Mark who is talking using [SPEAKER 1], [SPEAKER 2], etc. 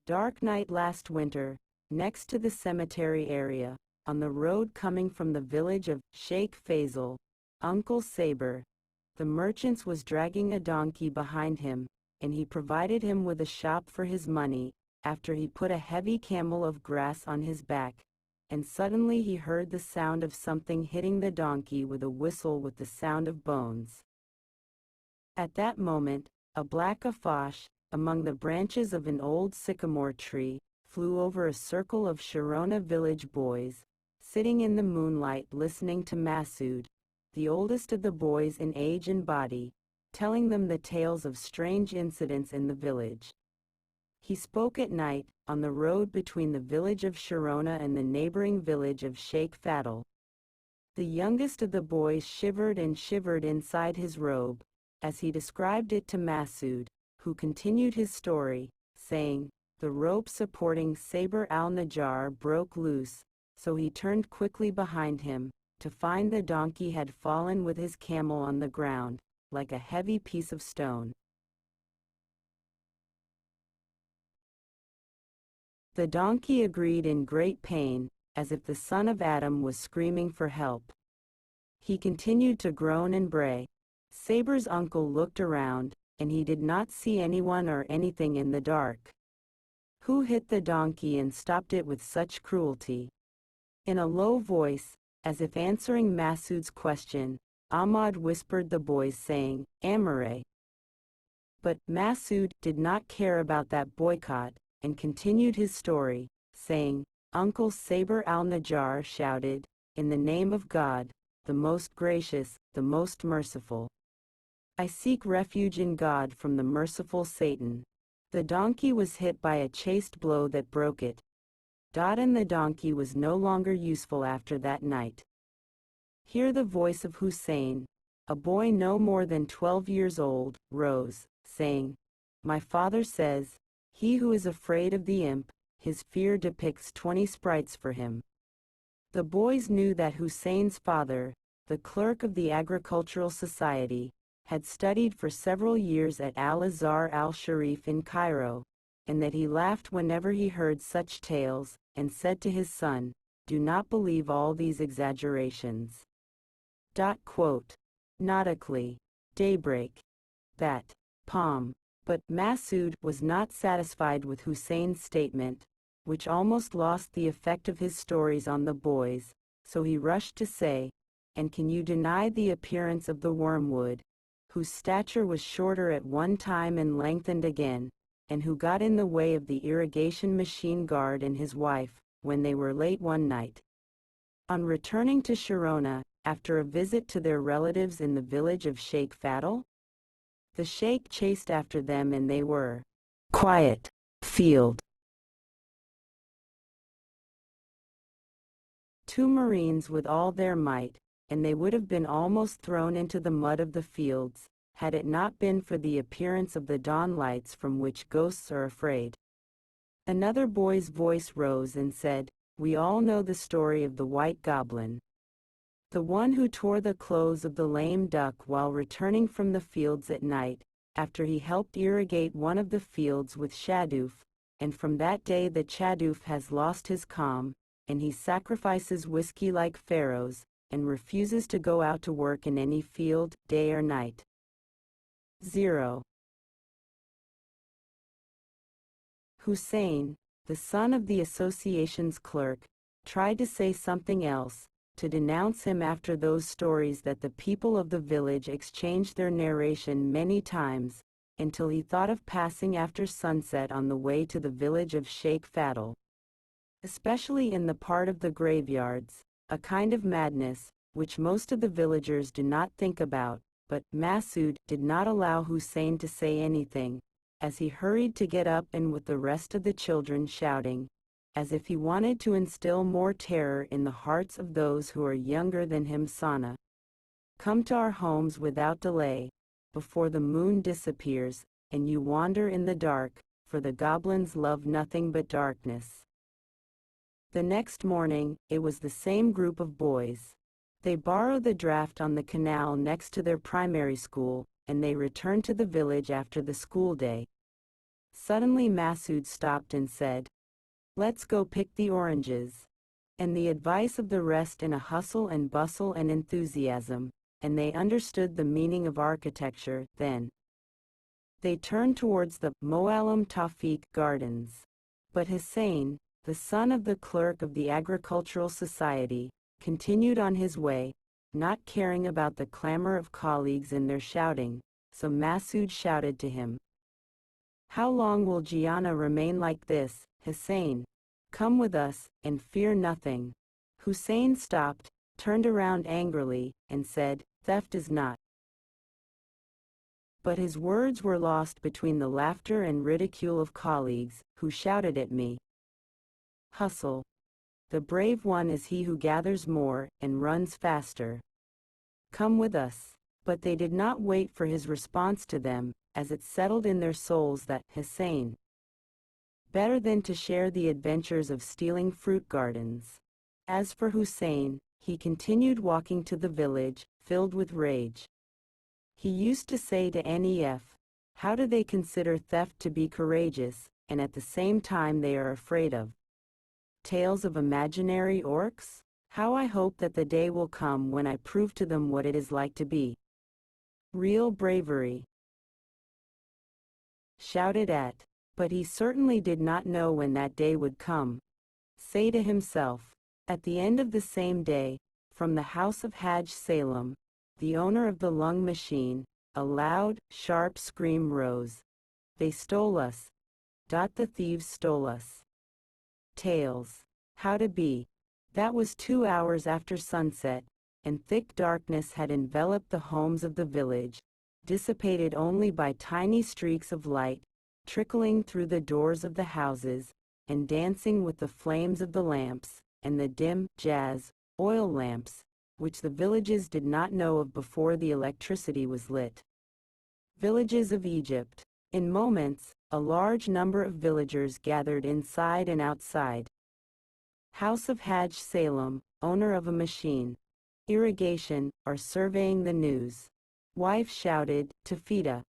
[SPEAKER 1] Dark night last winter, next to the cemetery area, on the road coming from the village of Sheikh Faisal, Uncle Saber, the merchant was dragging a donkey behind him, and he provided him with a shop for his money, after he put a heavy camel of grass on his back, and suddenly he heard the sound of something hitting the donkey with a whistle with the sound of bones. At that moment, a black afash, among the branches of an old sycamore tree, flew over a circle of Sharona village boys, sitting in the moonlight listening to Masood, the oldest of the boys in age and body, telling them the tales of strange incidents in the village. He spoke at night, on the road between the village of Sharona and the neighboring village of Sheikh Fatal. The youngest of the boys shivered and shivered inside his robe, as he described it to Masood, who continued his story, saying, "The rope supporting Saber al-Najjar broke loose, so he turned quickly behind him, to find the donkey had fallen with his camel on the ground, like a heavy piece of stone. The donkey agreed in great pain, as if the son of Adam was screaming for help. He continued to groan and bray. Saber's uncle looked around, and he did not see anyone or anything in the dark. Who hit the donkey and stopped it with such cruelty? In a low voice, as if answering Masood's question, Ahmad whispered the boys saying, "Amare." But Masood did not care about that boycott, and continued his story, saying, "Uncle Saber al-Najjar shouted, 'In the name of God, the most gracious, the most merciful. I seek refuge in God from the merciful Satan.' The donkey was hit by a chaste blow that broke it. And the donkey was no longer useful after that night." Here the voice of Hussein, a boy no more than 12 years old, rose, saying, "My father says, he who is afraid of the imp, his fear depicts 20 sprites for him." The boys knew that Hussein's father, the clerk of the Agricultural Society, had studied for several years at Al-Azhar al-Sharif in Cairo, and that he laughed whenever he heard such tales, and said to his son, "Do not believe all these exaggerations." Nautically, daybreak. That, palm. But Masood was not satisfied with Hussein's statement, which almost lost the effect of his stories on the boys, so he rushed to say, "And can you deny the appearance of the wormwood, whose stature was shorter at one time and lengthened again, and who got in the way of the irrigation machine guard and his wife, when they were late one night?" On returning to Sharona, after a visit to their relatives in the village of Sheikh Fatal, the sheikh chased after them and they were quiet, field. Two marines with all their might, and they would have been almost thrown into the mud of the fields, had it not been for the appearance of the dawn lights from which ghosts are afraid. Another boy's voice rose and said, "We all know the story of the white goblin. The one who tore the clothes of the lame duck while returning from the fields at night, after he helped irrigate one of the fields with shadoof, and from that day the shadoof has lost his calm, and he sacrifices whiskey like pharaohs, and refuses to go out to work in any field, day or night." 0. Hussein, the son of the association's clerk, tried to say something else, to denounce him after those stories that the people of the village exchanged their narration many times, until he thought of passing after sunset on the way to the village of Sheikh Fatal. Especially in the part of the graveyards, a kind of madness, which most of the villagers do not think about, but Masood did not allow Hussein to say anything, as he hurried to get up and with the rest of the children shouting, as if he wanted to instill more terror in the hearts of those who are younger than him, "Sana, come to our homes without delay, before the moon disappears, and you wander in the dark, for the goblins love nothing but darkness." The next morning, it was the same group of boys. They borrowed the draft on the canal next to their primary school, and they returned to the village after the school day. Suddenly Masood stopped and said, "Let's go pick the oranges." And the advice of the rest in a hustle and bustle and enthusiasm, and they understood the meaning of architecture then. They turned towards the Moalem Tawfiq Gardens. But Hussein, the son of the clerk of the Agricultural Society, continued on his way, not caring about the clamor of colleagues and their shouting, so Masood shouted to him, "How long will Gianna remain like this, Hussein? Come with us, and fear nothing." Hussein stopped, turned around angrily, and said, "Theft is not." But his words were lost between the laughter and ridicule of colleagues, who shouted at me, "Hustle. The brave one is he who gathers more and runs faster. Come with us." But they did not wait for his response to them, as it settled in their souls that Hussein, better than to share the adventures of stealing fruit gardens. As for Hussein, he continued walking to the village, filled with rage. He used to say to Nef, "How do they consider theft to be courageous, and at the same time they are afraid of tales of imaginary orcs? How I hope that the day will come when I prove to them what it is like to be real bravery." Shouted at, but he certainly did not know when that day would come. Say to himself. At the end of the same day, from the house of Hajj Salem, the owner of the lung machine, a loud, sharp scream rose. "They stole us. The thieves stole us." Tales. How to be. That was 2 hours after sunset, and thick darkness had enveloped the homes of the village, dissipated only by tiny streaks of light, trickling through the doors of the houses, and dancing with the flames of the lamps, and the dim, oil lamps, which the villages did not know of before the electricity was lit. Villages of Egypt. In moments, a large number of villagers gathered inside and outside. House of Hajj Salem, owner of a machine, irrigation, or surveying the news. Wife shouted, "Tafida,